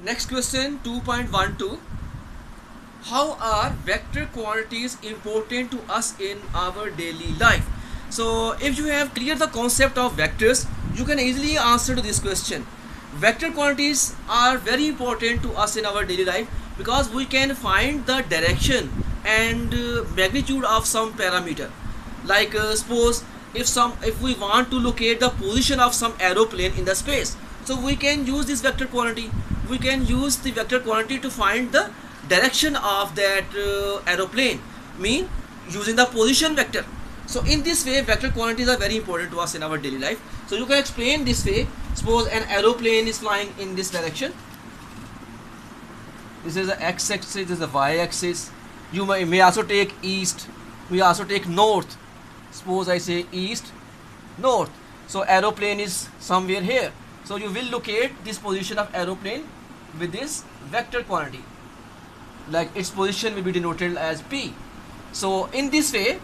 Next question 2.12. How are vector quantities important to us in our daily life? So if you have cleared the concept of vectors, you can easily answer to this question. Vector quantities are very important to us in our daily life because we can find the direction and magnitude of some parameter. Like suppose if we want to locate the position of some aeroplane in the space, so we can use this vector quantity. We can use the vector quantity to find the direction of that aeroplane, mean using the position vector. So in this way vector quantities are very important to us in our daily life. So you can explain this way. Suppose an aeroplane is flying in this direction. This is the x-axis, this is the y-axis. You may also take east, we also take north. Suppose I say east, north. So aeroplane is somewhere here. So you will locate this position of aeroplane with this vector quantity. Like its position will be denoted as P. So in this way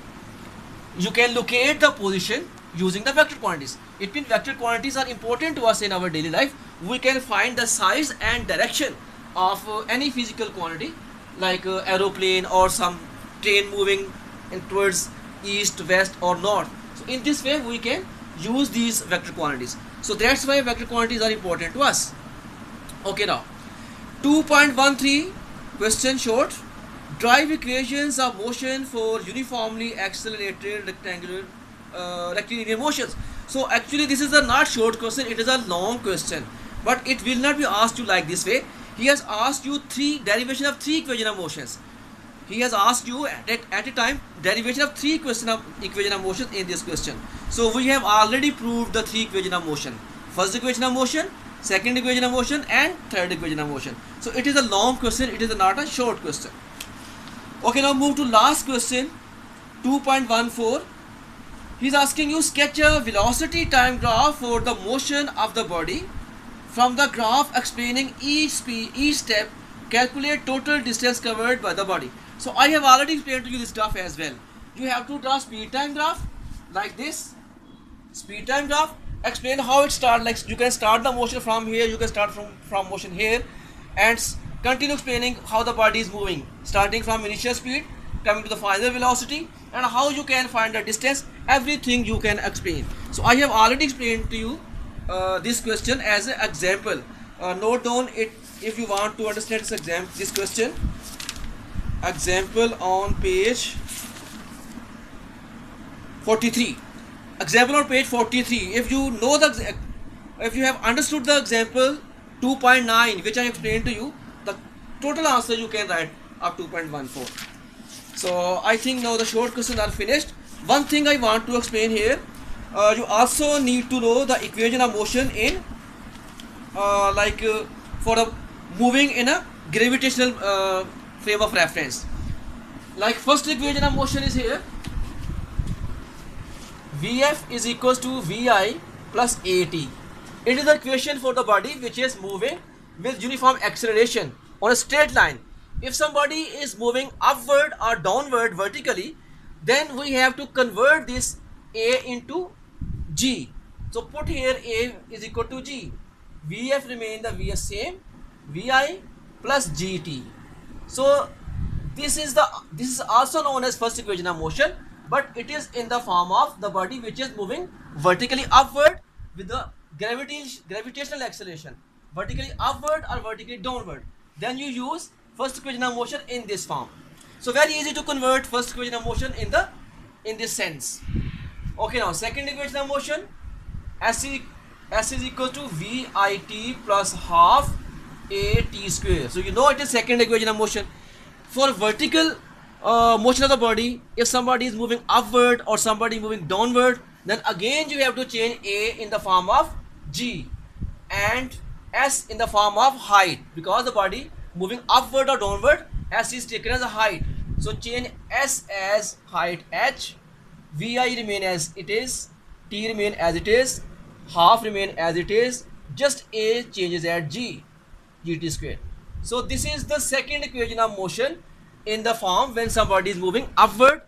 you can locate the position using the vector quantities. It means vector quantities are important to us in our daily life. We can find the size and direction of any physical quantity like aeroplane or some train moving towards east, west or north. So in this way we can use these vector quantities. So that's why vector quantities are important to us. Okay, now 2.13 question short. Drive equations of motion for uniformly accelerated rectilinear motions. So actually this is a not short question, it is a long question, but it will not be asked you like this way. He has asked you derivation of three equation of motions. He has asked you at a time derivation of three equation of motion in this question. So we have already proved the three equation of motion. First equation of motion, second equation of motion and third equation of motion. So it is a long question, it is not a short question. Okay, now move to last question 2.14. He is asking you sketch a velocity time graph for the motion of the body. From the graph explaining each step, calculate total distance covered by the body. So I have already explained to you this graph as well. You have to draw speed time graph like this. Speed time graph, explain how it starts. Like you can start the motion from here, you can start from motion here and continue explaining how the body is moving, starting from initial speed, coming to the final velocity, and how you can find the distance. Everything you can explain. So I have already explained to you this question as an example. Note down it if you want to understand this question. Example on page 43. Example on page 43. If you know if you have understood the example 2.9 which I explained to you, the total answer you can write up 2.14. So I think now the short questions are finished. One thing I want to explain here, you also need to know the equation of motion in for a moving in a gravitational frame of reference. Like first equation of motion is here. Vf is equals to Vi plus At. It is the equation for the body which is moving with uniform acceleration on a straight line. If somebody is moving upward or downward vertically, then we have to convert this A into G. So put here A is equal to G. Vf remain the Vs same, Vi plus Gt. So this is also known as first equation of motion, but it is in the form of the body which is moving vertically upward with the gravitational acceleration, vertically upward or vertically downward. Then you use first equation of motion in this form. So very easy to convert first equation of motion in this sense. Okay, now second equation of motion, S is equal to Vit plus half At square. So you know it is second equation of motion. For vertical motion of the body, if somebody is moving upward or somebody moving downward, then again you have to change A in the form of G and S in the form of height, because the body moving upward or downward, S is taken as a height. So change S as height H, Vi remain as it is, T remain as it is, half remain as it is, just A changes at G, Gt square. So this is the second equation of motion in the form when somebody is moving upward,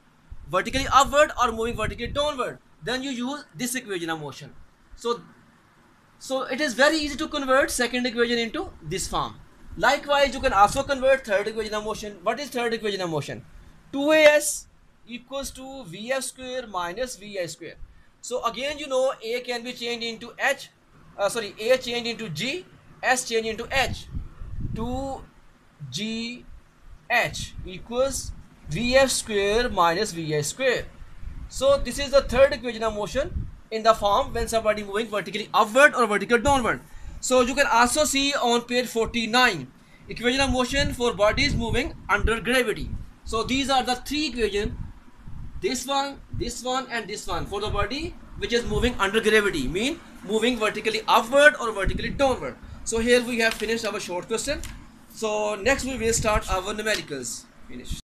vertically upward or moving vertically downward. Then you use this equation of motion. So it is very easy to convert second equation into this form. Likewise, you can also convert third equation of motion. What is third equation of motion? 2as equals to vf square minus vi square. So again, you know, a can be changed into h, a changed into g, s changed into h. 2gh equals vf square minus vi square. So this is the third equation of motion in the form when somebody moving vertically upward or vertical downward. So you can also see on page 49 equation of motion for bodies moving under gravity. So these are the three equations, this one and this one, for the body which is moving under gravity, mean moving vertically upward or vertically downward. So here we have finished our short question. So next we will start our numericals. Finish.